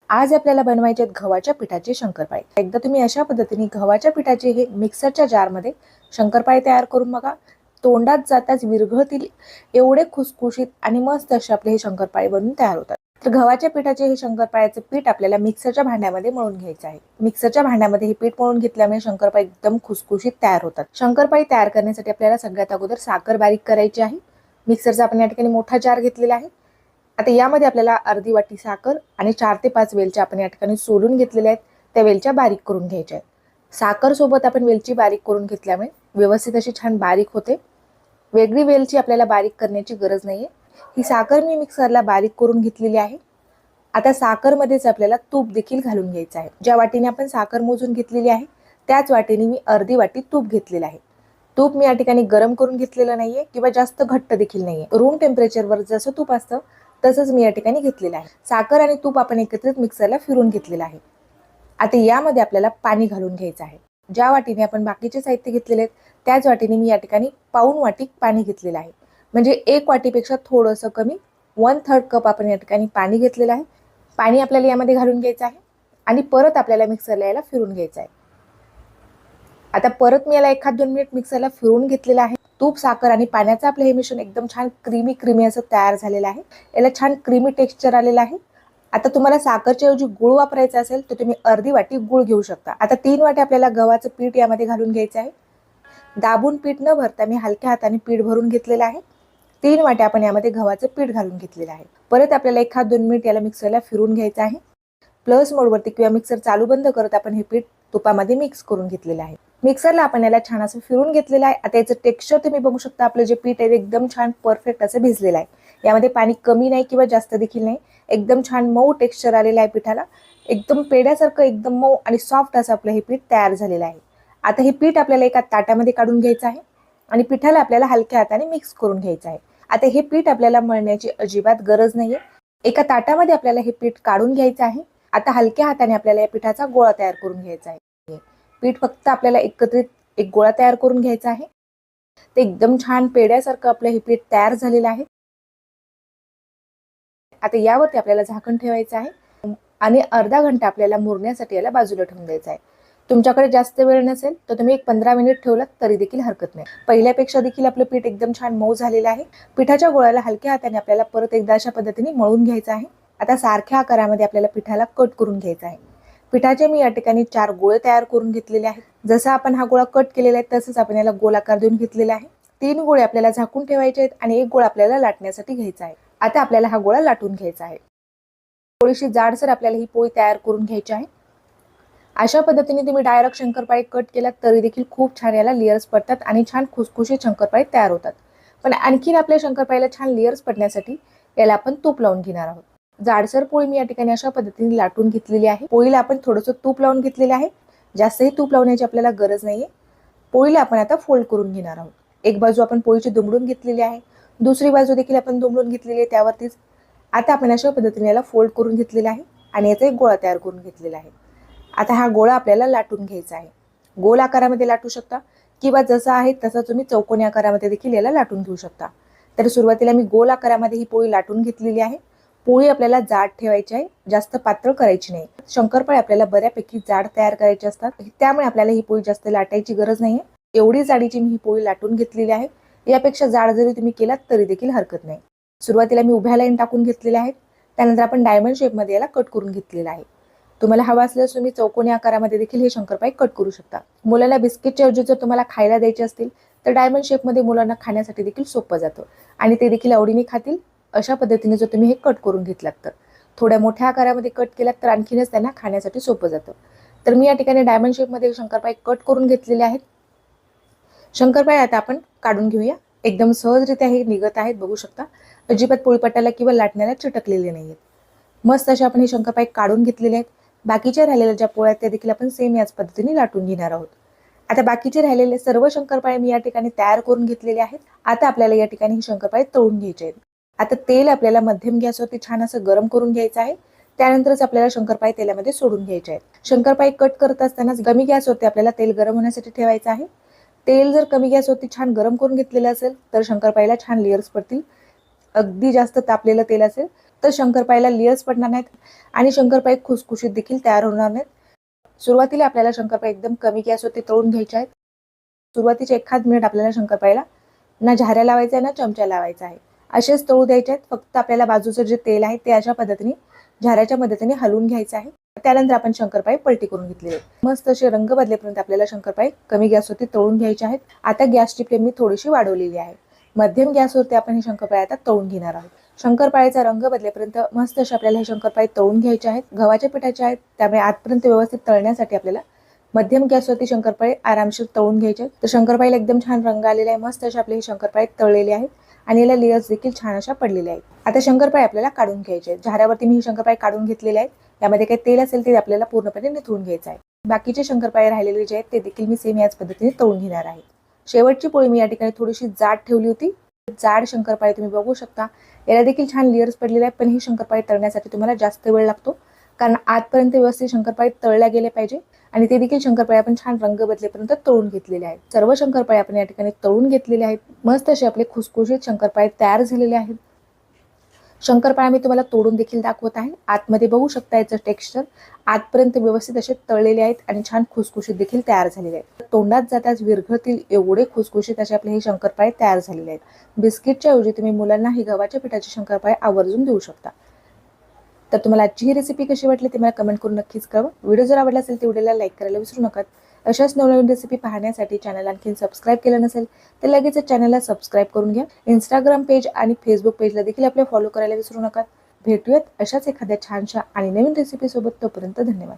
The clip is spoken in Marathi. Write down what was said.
आज आपल्याला बनवायचे आहेत गव्हाच्या पिठाचे शंकरपाळे। एकदा तुम्ही अशा पद्धतीने गव्हाच्या पिठाचे हे मिक्सरच्या जारमध्ये शंकरपाळे तयार करून बघा, तोंडात जाताच विरघळतील एवढे खुसखुशीत आणि मस्त असे आपले हे शंकरपाळे बनून तयार होतात। तर गव्हाच्या पिठाचे हे शंकरपाळ्याचे पीठ आपल्याला मिक्सरच्या भांड्यामध्ये मळून घ्यायचे आहे। मिक्सरच्या भांड्यामध्ये हे पीठ मळून घेतल्यामुळे शंकरपाळे एकदम खुसखुशीत तयार होतात। शंकरपाळे तयार करण्यासाठी आपल्याला सगळ्यात अगोदर साखर बारीक करायची आहे। मिक्सरचा आपण या ठिकाणी मोठा जार घेतलेला आहे। आता यामध्ये आपल्याला अर्धी वाटी साखर आणि 4 ते 5 वेलच्या आपण या ठिकाणी सोलून घेतलेल्या आहेत, त्या वेलच्या बारीक करून घ्यायच्या आहेत। साखर सोबत आपण वेलची बारीक करून घेतल्यामुळे व्यवस्थित अशी छान बारीक होते। वेगळी वेलची आपल्याला बारीक करण्याची गरज नाहीये। ही साखर मी मिक्सरला बारीक करून घेतलेली आहे। आता साखरमध्येच आपल्याला तूप देखील घालून घ्यायचं आहे। ज्या वाटीने आपण साखर मोजून घेतलेली आहे त्याच वाटीने मी अर्धी वाटी तूप घेतलेलं आहे। तूप मी या ठिकाणी गरम करून घेतलेलं नाहीये किंवा जास्त घट्ट देखील नाहीये। रूम टेम्परेचरवर जसं तूप असतं तसंच मी या ठिकाणी घेतलेलं आहे। साखर आणि तूप आपण एकत्रित मिक्सरला फिरून घेतलेलं आहे। आता यामध्ये आपल्याला पाणी घालून घ्यायचं आहे। ज्या वाटीने आपण बाकीचे साहित्य घेतलेले आहेत त्याच वाटीने मी या ठिकाणी पाऊण वाटी पाणी घेतलेलं आहे। म्हणजे 1 वाटीपेक्षा थोडंसं कमी 1/3 कप आपण या ठिकाणी पाणी घेतलेलं आहे। पाणी आपल्याला यामध्ये घालून घ्यायचं आहे आणि परत आपल्याला मिक्सरला याला फिरून घ्यायचं आहे। आता परत मी याला 1-2 मिनिट मिक्सरला फिरून घेतलेलं आहे। तूप, साखर आणि पाण्याचं आपलं हे मिश्रण एकदम छान क्रीमी असं तयार झालेलं आहे। याला छान क्रीमी टेक्स्चर आलेलं आहे। आता तुम्हाला साखरच्या ऐवजी गूळ वापरायचा असेल तर तुम्ही अर्धी वाटी गूळ घेऊ शकता। आता 3 वाटी आपल्याला गव्हाचं पीठ यामध्ये घालून घ्यायचं आहे। दाबून पीठ न भरता मी हलक्या हाताने पीठ भरून घेतलेलं आहे। 3 वाटी आपण यामध्ये गव्हाचं पीठ घालून घेतलेलं आहे। परत आपल्याला 1-2 मिनिट याला मिक्सरला फिरून घ्यायचं आहे। प्लस मोडवरती किंवा मिक्सर चालू बंद करत आपण हे पीठ तुपामध्ये मिक्स करून घेतलेलं आहे। मिक्सरला आपण याला छान असं फिरून घेतलेलं आहे। आता याचं टेक्स्चर तुम्ही बघू शकता, आपलं जे पीठ आहे एकदम छान परफेक्ट असं भिजलेलं आहे। यामध्ये पाणी कमी नाही किंवा जास्त देखील नाही, एकदम छान मऊ टेक्स्चर आलेलं आहे पिठाला। एकदम पेड्यासारखं एकदम मऊ आणि सॉफ्ट असं आपलं हे पीठ तयार झालेलं आहे। आता हे पीठ आपल्याला एका ताटामध्ये काढून घ्यायचं आहे आणि पिठाला आपल्याला हलक्या हाताने मिक्स करून घ्यायचं आहे। आता हे पीठ आपल्याला मळण्याची अजिबात गरज नाहीये। एका ताटामध्ये आपल्याला हे पीठ काढून घ्यायचं आहे। आता हलक्या हाताने आपल्याला या पिठाचा गोळा तयार करून घ्यायचा आहे। पीठ फक्त आपल्याला एकत्रित एक गोळा तयार करून घ्यायचा आहे। ते एकदम छान पेड्यासारखं आपलं हे पीठ तयार झालेलं आहे। आता यावरती आपल्याला झाकण ठेवायचं आहे आणि अर्धा घंटा आपल्याला मुरण्यासाठी याला बाजूला ठेवून द्यायचं आहे। तुमच्याकडे जास्त वेळ नसेल तर तुम्ही 15 मिनिट ठेवलात तरी देखील हरकत नाही। पहिल्यापेक्षा देखील आपलं पीठ एकदम छान मऊ झालेलं आहे। पिठाच्या गोळ्याला हलक्या हाताने आपल्याला परत एकदा अशा पद्धतीने मळून घ्यायचं आहे। आता सारख्या आकारामध्ये आपल्याला पिठाला कट करून घ्यायचं आहे। पिठाचे मी या ठिकाणी 4 गोळे तयार करून घेतलेले आहेत। जसं आपण हा गोळा कट केलेला आहे तसंच आपण याला गोल आकार देऊन घेतलेला आहे। 3 गोळे आपल्याला झाकून ठेवायचे आहेत आणि 1 गोळा आपल्याला लाटण्यासाठी घ्यायचा आहे। आता आपल्याला हा गोळा लाटून घ्यायचा आहे। थोडीशी जाडसर आपल्याला ही पोळी तयार करून घ्यायची आहे। अशा पद्धतीने तुम्ही डायरेक्ट शंकरपाळे कट केलात तरी देखील खूप छान याला लेयर्स पडतात आणि छान खुसखुशीत शंकरपाळे तयार होतात। पण आणखीन आपल्या शंकरपाळ्याला छान लेयर्स पडण्यासाठी याला आपण तूप लावून घेणार आहोत। जाडसर पोळी मी या ठिकाणी अशा पद्धतीने लाटून घेतलेली आहे। पोळीला आपण थोडंसं तूप लावून घेतलेलं आहे। जास्तही तूप लावण्याची आपल्याला गरज नाहीये। पोळीला आपण आता फोल्ड करून घेणार आहोत। एक बाजू आपण पोळीची दुमडून घेतलेली आहे, दुसरी बाजू देखील आपण दुमडून घेतलेली आहे त्यावरतीच। आता आपण अशा पद्धतीने याला फोल्ड करून घेतलेला आहे आणि याचा एक गोळा तयार करून घेतलेला आहे। आता हा गोळा आपल्याला लाटून घ्यायचा आहे। गोल आकारामध्ये लाटू शकता किंवा जसा आहे तसा तुम्ही चौकोनी आकारामध्ये देखील याला लाटून घेऊ शकता। तर सुरुवातीला मी गोल आकारामध्ये ही पोळी लाटून घेतलेली आहे। पोळी आपल्याला जाड ठेवायची आहे, जास्त पातळ करायची नाही। शंकरपाळे आपल्याला बऱ्यापैकी जाड तयार करायचे असतात, त्यामुळे आपल्याला ही पोळी जास्त लाटायची गरज नाहीये। एवढी जाडीची मी ही पोळी लाटून घेतलेली आहे। यापेक्षा जाड जरी तुम्ही केलात तरी देखील हरकत नाही। सुरुवातीला मी उभ्या लाईन टाकून घेतलेल्या आहेत, त्यानंतर आपण डायमंड शेपमध्ये याला कट करून घेतलेला आहे। तुम्हाला हवा असल्यास तुम्ही चौकोनी आकारामध्ये देखील हे शंकरपाळे कट करू शकता। मुलांना बिस्किटच्या ऐवजी जर तुम्हाला खायला द्यायचे असतील तर डायमंड शेपमध्ये मुलांना खाण्यासाठी देखील सोपं जातं आणि ते देखील आवडीने खातील। अशा पद्धतीने जर तुम्ही हे कट करून घेतलात तर थोड्या मोठ्या आकारामध्ये कट केलात तर आणखीनच त्यांना खाण्यासाठी सोपं जातं। तर मी या ठिकाणी डायमंड शेपमध्ये शंकरपाळे कट करून घेतलेले आहेत। शंकरपाळे आता आपण काढून घेऊया। एकदम सहजरित्या हे निघत आहेत, बघू शकता। अजिबात पोळीपाटाला किंवा लाटण्याला चिटकलेले नाहीयेत। मस्त असे आपण हे शंकरपाळे काढून घेतलेले आहेत। बाकीच्या राहिलेल्या ज्या पोळ्या त्या देखील आपण सेम याच पद्धतीने लाटून घेणार आहोत। आता बाकीचे राहिलेले सर्व शंकरपाळे मी या ठिकाणी तयार करून घेतलेले आहेत। आता आपल्याला या ठिकाणी हे शंकरपाळे तळून घ्यायचे आहेत। आता तेल आपल्याला मध्यम गॅसवरती छान असं गरम करून घ्यायचं आहे। त्यानंतरच आपल्याला शंकरपाळे तेलामध्ये सोडून घ्यायचे आहेत। शंकरपाळे कट करत असताना कमी गॅसवरती आपल्याला तेल गरम होण्यासाठी ठेवायचं आहे। तेल जर कमी गॅसवरती छान गरम करून घेतलेलं असेल तर शंकरपाळ्याला छान लेयर्स पडतील। अगदी जास्त तापलेलं तेल असेल तर शंकरपाळीला लेयर्स पडणार नाहीत आणि शंकरपाळी खुसखुशीत देखील तयार होणार नाहीत. सुरुवातीला आपल्याला शंकरपाळी एकदम कमी गॅसवरती तळून घ्यायचे आहेत. सुरुवातीचे 1 मिनिट आपल्याला शंकरपाळीला ना झाऱ्या लावायचा आहे ना चमचा लावायचा आहे, असेच तळू द्यायचे आहेत. फक्त आपल्याला बाजूचं जे तेल आहे ते अशा पद्धतीने झाऱ्याच्या मदतीने हलवून घ्यायचं आहे. त्यानंतर आपण शंकरपाळी पलटी करून घेतलेली आहे. मस्त असे रंग बदलेपर्यंत आपल्याला शंकरपाळी कमी गॅसवरती तळून घ्यायचे आहेत. आता गॅसची फ्लेम मी थोडीशी वाढवलेली आहे. मध्यम गॅसवरती आपण ही शंकरपाळी आता तळून घेणार आहोत. शंकरपाळीचा रंग बदलेपर्यंत मस्त असे आपल्याला हे शंकरपाळी तळून घ्यायचे आहेत. गव्हाच्या पिठाचे आहेत त्यामुळे आतपर्यंत व्यवस्थित तळण्यासाठी आपल्याला मध्यम गॅसवरती शंकरपाळी आरामशीर तळून घ्यायचे आहेत. तर शंकरपाळीला एकदम छान रंग आलेला आहे. मस्त असे आपले हे शंकरपाळी तळलेले आहेत आणि याला लेयर्स देखील छान अशा पडलेल्या आहेत. आता शंकरपाळी आपल्याला काढून घ्यायचे आहेत. झाऱ्यावरती मी ही शंकरपाळी काढून घेतलेली आहे. यामध्ये काही तेल असेल ते आपल्याला पूर्णपणे निथळून घ्यायचं आहे. बाकीचे शंकरपाळी राहिलेले जे आहेत ते देखील मी सेम याच पद्धतीने तळून घेणार आहे. शेवटची पोळी मी या ठिकाणी थोडीशी जाड ठेवली होती. जाड शंकरपाळी तुम्ही बघू शकता. याला देखील छान लेयर्स पडलेले आहेत, पण ही शंकरपाळी तळण्यासाठी तुम्हाला जास्त वेळ लागतो, कारण आतपर्यंत व्यवस्थित शंकरपाळी तळल्या गेले पाहिजे आणि ते देखील शंकरपाळी आपण छान रंग बदलेपर्यंत तळून घेतलेले आहेत. सर्व शंकरपाळी आपण या ठिकाणी तळून घेतलेले आहेत. मस्त असे आपले खुसखुशीत शंकरपाळी तयार झालेले आहेत. शंकरपाळ्या मी तुम्हाला तोडून देखील दाखवत आहे. आतमध्ये बघू शकता याचं टेक्स्चर आतपर्यंत व्यवस्थित असे तळलेले आहेत आणि छान खुसखुशीत देखील तयार झालेले आहेत. तोंडात जाताच विरघळतील एवढे खुसखुशीत असे आपले हे शंकरपाळे तयार झालेले आहेत. बिस्किटच्या ऐवजी तुम्ही मुलांना ही गव्हाच्या पिठाची शंकरपाळे आवर्जून देऊ शकता. तर तुम्हाला आजची ही रेसिपी कशी वाटली ते मला कमेंट करून नक्कीच कळवा. व्हिडिओ जर आवडला असेल तर व्हिडिओला लाईक करायला विसरू नका. अशाच नवनवीन रेसिपी पाहण्यासाठी चॅनल आणखी सबस्क्राईब केलं नसेल तर लगेच चॅनलला सबस्क्राईब करून घ्या. इंस्टाग्राम पेज आणि फेसबुक पेजला देखील आपले फॉलो करायला विसरू नका. भेटूयात अशाच एखाद्या छानशा आणि नवीन रेसिपी सोबत. तोपर्यंत धन्यवाद.